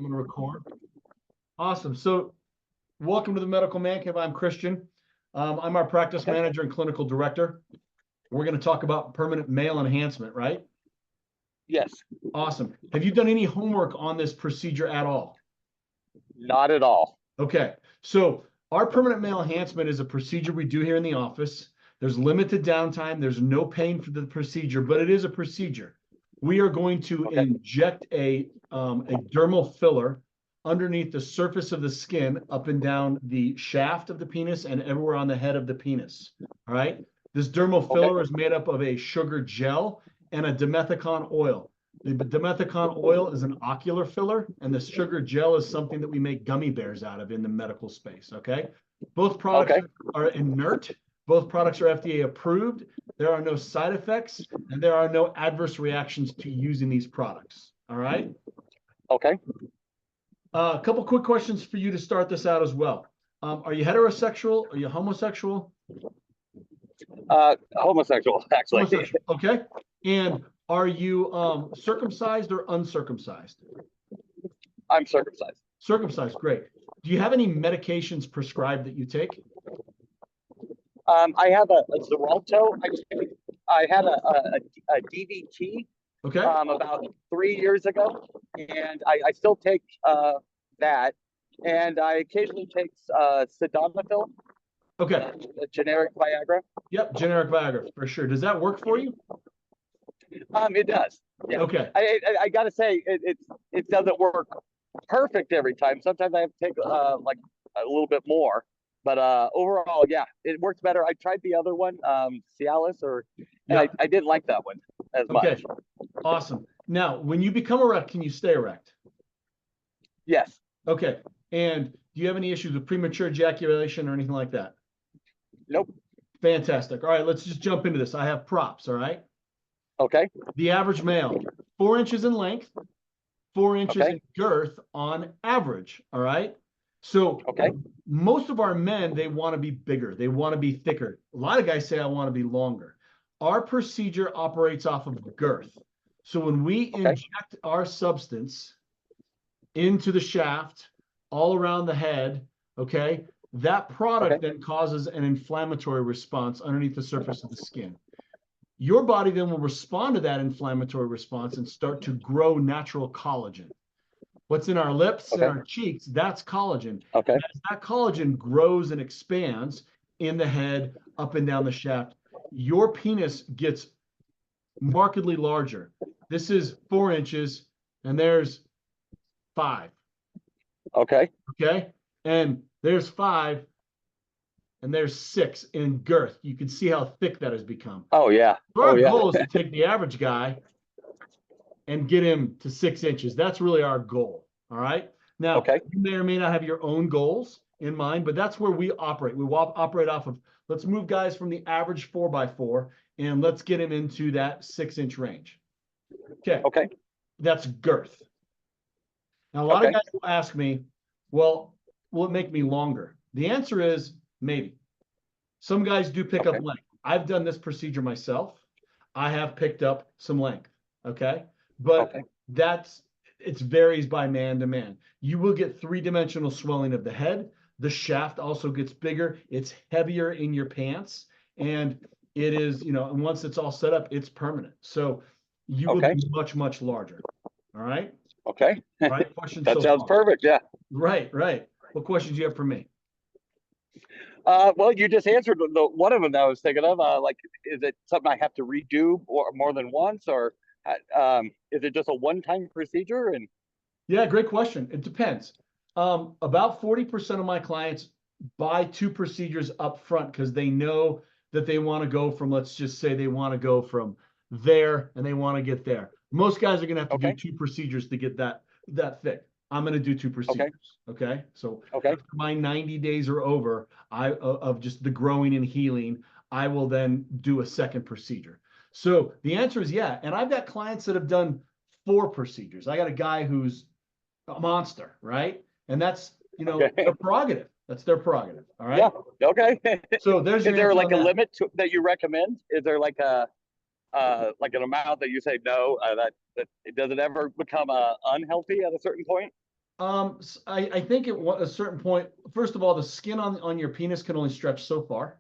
I'm going to record. Awesome. So welcome to the Medical Man Cave. I'm Christian. I'm our practice manager and clinical director. We're going to talk about permanent male enhancement, right? Yes. Awesome. Have you done any homework on this procedure at all? Not at all. Okay. So our permanent male enhancement is a procedure we do here in the office. There's limited downtime. There's no pain for the procedure, but it is a procedure. We are going to inject a dermal filler underneath the surface of the skin, up and down the shaft of the penis and everywhere on the head of the penis. All right. This dermal filler is made up of a sugar gel and a dimethicone oil. The dimethicone oil is an ocular filler, and the sugar gel is something that we make gummy bears out of in the medical space. Okay. Both products are inert. Both products are FDA approved. There are no side effects, and there are no adverse reactions to using these products. All right. Okay. A couple quick questions for you to start this out as well. Are you heterosexual? Are you homosexual? Homosexual, actually. Homosexual. Okay. And are you circumcised or uncircumcised? I'm circumcised. Circumcised. Great. Do you have any medications prescribed that you take? I have a Xarelto. I had a DVT about 3 years ago, and I still take that, and I occasionally take sildenafil. Okay. A generic Viagra. Yep, generic Viagra for sure. Does that work for you? It does. Yeah. Okay. I gotta say it doesn't work perfect every time. Sometimes I have to take like a little bit more. But overall, yeah, it works better. I tried the other one, Cialis, and I didn't like that one as much. Awesome. Now, when you become erect, can you stay erect? Yes. Okay. And do you have any issues with premature ejaculation or anything like that? Nope. Fantastic. All right, let's just jump into this. I have props, all right? Okay. The average male, 4 inches in length, 4 inches in girth on average, all right? So most of our men, they want to be bigger. They want to be thicker. A lot of guys say, I want to be longer. Our procedure operates off of girth. So when we inject our substance into the shaft, all around the head, that product then causes an inflammatory response underneath the surface of the skin. Your body then will respond to that inflammatory response and start to grow natural collagen. What's in our lips and our cheeks, that's collagen. As that collagen grows and expands in the head, up and down the shaft, your penis gets markedly larger. This is 4 inches, and there's 5. Okay. And there's 5, and there's 6 in girth. You can see how thick that has become. Oh, yeah. So our goal is to take the average guy and get him to 6 inches. That's really our goal. All right. Now, you may or may not have your own goals in mind, but that's where we operate. We operate off of, let's move guys from the average 4x4 and let's get him into that 6-inch range. Okay. That's girth. Now, a lot of guys will ask me, well, will it make me longer? The answer is maybe. Some guys do pick up length. I've done this procedure myself. I have picked up some length. But it varies by man to man. You will get 3-dimensional swelling of the head. The shaft also gets bigger. It's heavier in your pants. And it is, and once it's all set up, it's permanent. So you will be much, much larger. All right. Okay. All right. Questions that sounds perfect. Yeah. Right. What questions do you have for me? Well, you just answered the one of them that I was thinking of. Is it something I have to redo or more than once, or is it just a one-time procedure? And yeah, great question. It depends. About 40% of my clients buy 2 procedures up front because they know that they want to go from, let's just say they want to go from there and they want to get there. Most guys are going to have to do 2 procedures to get that thick. I'm going to do 2 procedures. So after my 90 days are over, of just the growing and healing, I will then do a second procedure. So the answer is yeah. And I've got clients that have done 4 procedures. I got a guy who's a monster, right? And that's, their prerogative. That's their prerogative. All right. Yeah. Okay. So there's. Is there like a limit that you recommend? Is there like an amount that you say no? That it doesn't ever become unhealthy at a certain point? I think at a certain point, first of all, the skin on your penis can only stretch so far,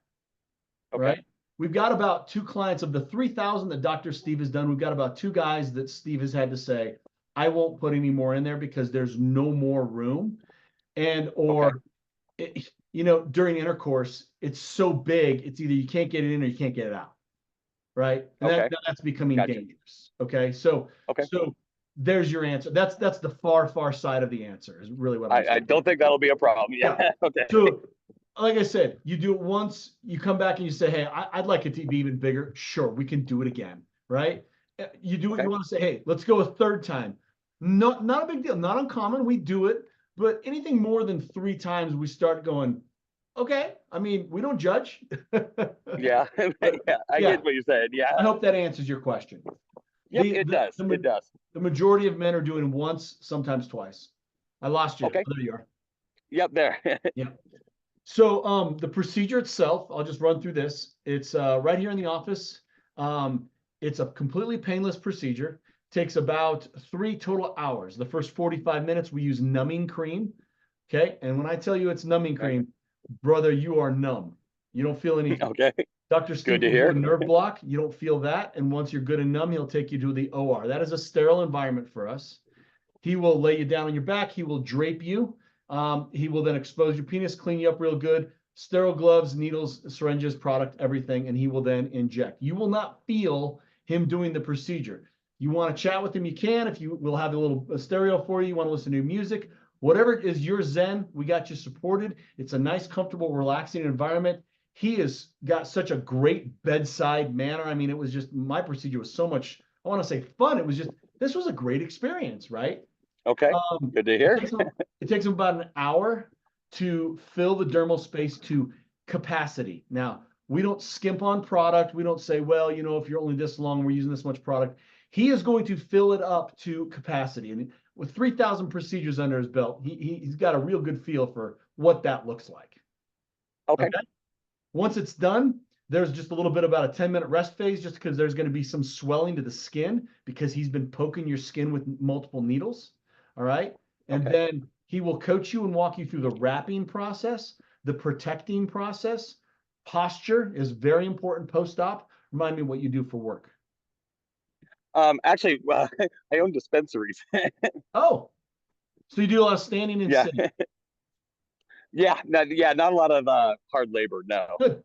Okay. right? We've got about 2 clients of the 3,000 that Dr. Steve has done. We've got about 2 guys that Steve has had to say, I won't put any more in there because there's no more room. And, or, during intercourse, it's so big, it's either you can't get it in or you can't get it out. Right. And that's becoming dangerous. Okay. So there's your answer. That's the far side of the answer is really what I'm saying. I don't think that'll be a problem. Yeah. Okay. So like I said, you do it once, you come back and you say, hey, I'd like it to be even bigger. Sure, we can do it again. Right. You do what you want to say, hey, let's go a third time. Not a big deal, not uncommon. We do it, but anything more than 3 times, we start going, okay. I mean, we don't judge. Yeah. I get what you're saying. Yeah. I hope that answers your question. Yep, it does. It does. The majority of men are doing once, sometimes twice. I lost you. Okay. Oh, there you are. Yep, there. Yeah. So the procedure itself, I'll just run through this. It's right here in the office. It's a completely painless procedure. Takes about 3 total hours. The first 45 minutes, we use numbing cream. Okay. And when I tell you it's numbing cream, brother, you are numb. You don't feel anything. Okay. Dr. Steve will do a nerve block. You don't feel that. And once you're good and numb, he'll take you to the OR. That is a sterile environment for us. He will lay you down on your back. He will drape you. He will then expose your penis, clean you up real good. Sterile gloves, needles, syringes, product, everything. And he will then inject. You will not feel him doing the procedure. You want to chat with him, you can. If you will have a stereo for you, you want to listen to music, whatever it is, your zen, we got you supported. It's a nice, comfortable, relaxing environment. He has got such a great bedside manner. I mean, it was just, my procedure was so much, I want to say fun. It was just, this was a great experience, right? Okay, good to hear. It takes him about an hour to fill the dermal space to capacity. Now, we don't skimp on product. We don't say, well, if you're only this long, we're using this much product. He is going to fill it up to capacity. And with 3,000 procedures under his belt, he's got a real good feel for what that looks like. Okay. Once it's done, there's just a little bit about a 10-minute rest phase, just because there's going to be some swelling to the skin because he's been poking your skin with multiple needles. All right. And then he will coach you and walk you through the wrapping process, the protecting process. Posture is very important post-op. Remind me what you do for work. Actually, I own dispensaries. Oh, so you do a lot of standing and sitting. Not a lot of hard labor. No. Good.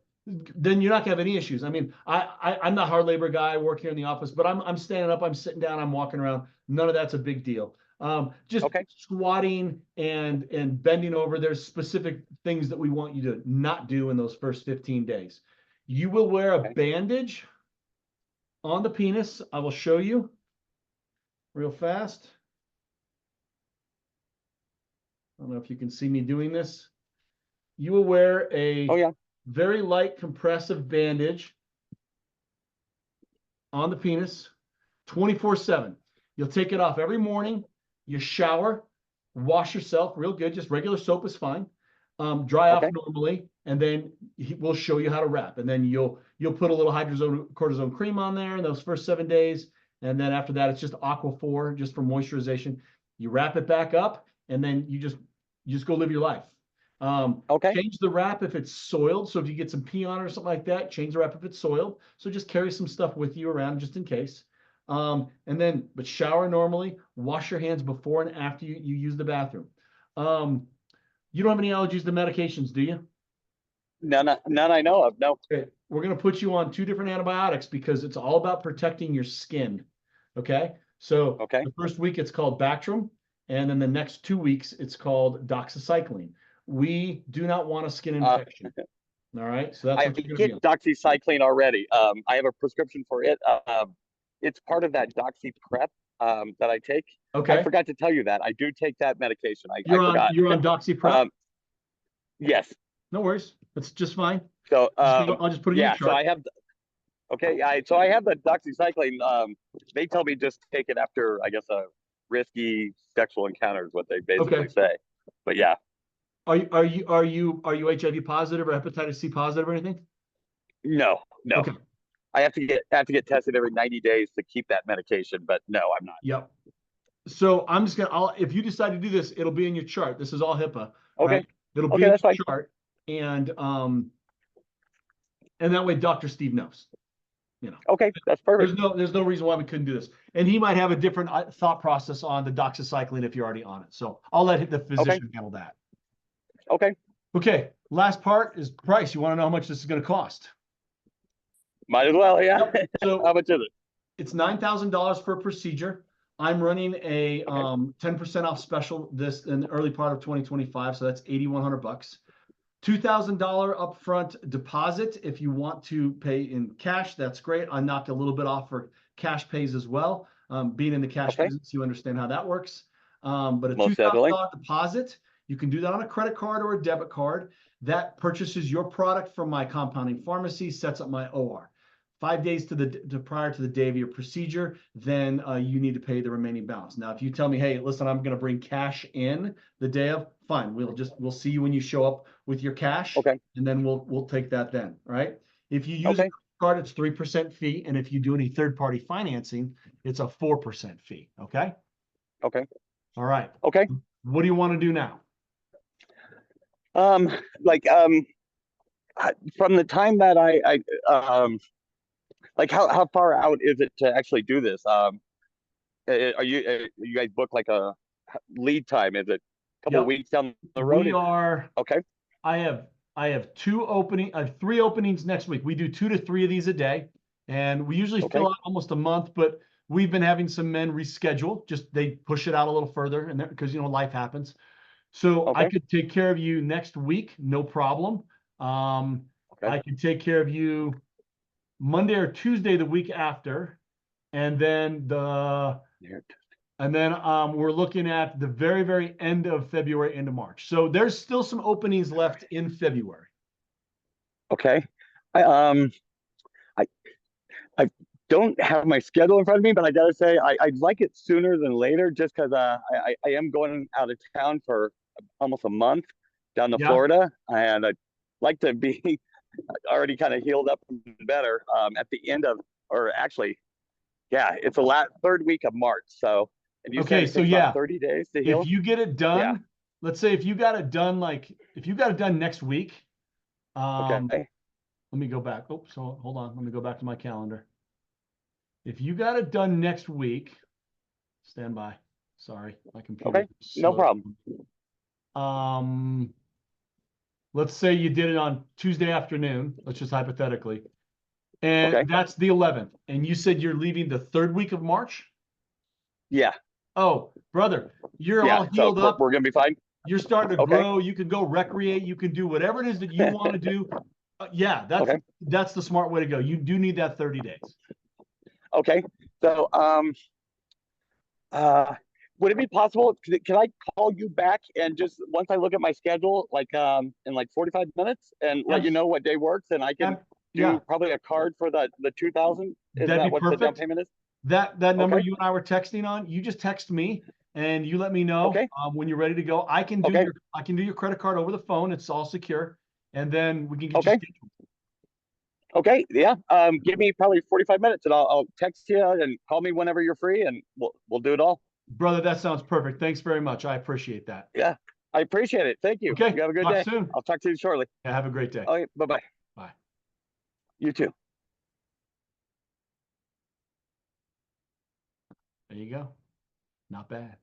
Then you're not gonna have any issues. I mean, I'm the hard labor guy. I work here in the office, but I'm standing up, I'm sitting down, I'm walking around. None of that's a big deal. Just squatting and bending over. There's specific things that we want you to not do in those first 15 days. You will wear a bandage on the penis. I will show you real fast. I don't know if you can see me doing this. You will wear a very light compressive bandage on the penis 24/7. You'll take it off every morning. You shower, wash yourself real good. Just regular soap is fine. Dry off normally, and then we'll show you how to wrap. And then you'll put a little hydrocortisone cream on there in those first 7 days. And then after that, it's just Aqua4 just for moisturization. You wrap it back up, and then you just go live your life. Change the wrap if it's soiled. So if you get some pee on it or something like that, change the wrap if it's soiled. So just carry some stuff with you around just in case. But shower normally, wash your hands before and after you use the bathroom. You don't have any allergies to medications, do you? None I know of, no. Okay. We're going to put you on 2 different antibiotics because it's all about protecting your skin. Okay. So the first week it's called Bactrim, and then the next 2 weeks it's called doxycycline. We do not want a skin infection. All right. So that's what you're get doxycycline already. I have a prescription for it. It's part of that doxy prep that I take. I forgot to tell you that. I do take that medication. I forgot. You're on doxy prep? Yes. No worries. That's just fine. So I'll just put it in your chart. So I have I have the doxycycline. They tell me just take it after, I guess, a risky sexual encounter is what they basically say. But yeah. Are you HIV positive or hepatitis C positive or anything? No. Okay. I have to get tested every 90 days to keep that medication, but no, I'm not. Yep. So I'm just gonna, if you decide to do this, it'll be in your chart. This is all HIPAA, Okay. right? It'll be Okay, in that's your fine. chart, and that way Dr. Steve knows. Okay, that's perfect. There's no reason why we couldn't do this. And he might have a different thought process on the doxycycline if you're already on it. So I'll let the physician handle that. Okay. Okay. Last part is price. You want to know how much this is going to cost? Might as well, yeah. Yep. So how much is it? It's $9,000 per procedure. I'm running a 10% off special this in the early part of 2025, so that's $8,100. $2,000 upfront deposit if you want to pay in cash. That's great. I knocked a little bit off for cash pays as well. Being in the cash business, you understand how that works. But a $2,000 deposit, you can do that on a credit card or a debit card. That purchases your product from my compounding pharmacy, sets up my OR. 5 days prior to the day of your procedure, then you need to pay the remaining balance. Now, if you tell me, hey, listen, I'm going to bring cash in the day of, fine. We'll see you when you show up with your cash, and then we'll take that then, right? If you use a card, it's 3% fee, and if you do any third-party financing, it's a 4% fee. Okay. Okay. All right. Okay. What do you want to do now? From the time that how far out is it to actually do this? Are you guys book like a lead time? Is it a couple of weeks down the road? We are. Okay. I have 3 openings next week. We do 2 to 3 of these a day, and we usually fill out almost a month, but we've been having some men reschedule. Just they push it out a little further, and because life happens. So I could take care of you next week, no problem. I can take care of you Monday or Tuesday the week after, and then we're looking at the very, very end of February into March. So there's still some openings left in February. Okay. I don't have my schedule in front of me, but I gotta say I'd like it sooner than later, just because I am going out of town for almost a month down to Florida, and I'd like to be already kind of healed up and better at the end of, or actually, it's the third week of March. So, and you said it takes about 30 days to heal. If you get it done, let's say if you got it done next week, let me go back. Oh, so hold on. Let me go back to my calendar. If you got it done next week, stand by. Sorry, my computer. Okay, no problem. Let's say you did it on Tuesday afternoon. Let's just hypothetically. And that's the 11th. And you said you're leaving the 3rd week of March? Yeah. Oh, brother, you're all healed up. We're going to be fine. You're starting to grow. You can go recreate. You can do whatever it is that you want to do. That's the smart way to go. You do need that 30 days. Okay. So, would it be possible? Can I call you back and just once I look at my schedule, in 45 minutes, and let you know what day works, and I can do probably a card for the 2,000? Is that what the down payment is? That number you and I were texting on, you just text me and you let me know when you're ready to go. I can do your credit card over the phone. It's all secure, and then we can get you scheduled. Okay, yeah. Give me probably 45 minutes, and I'll text you and call me whenever you're free, and we'll do it all. Brother, that sounds perfect. Thanks very much. I appreciate that. Yeah, I appreciate it. Thank you. Okay, you have a good day. Soon. I'll talk to you shortly. Yeah, have a great day. Okay, bye-bye. Bye. You too. There you go. Not bad.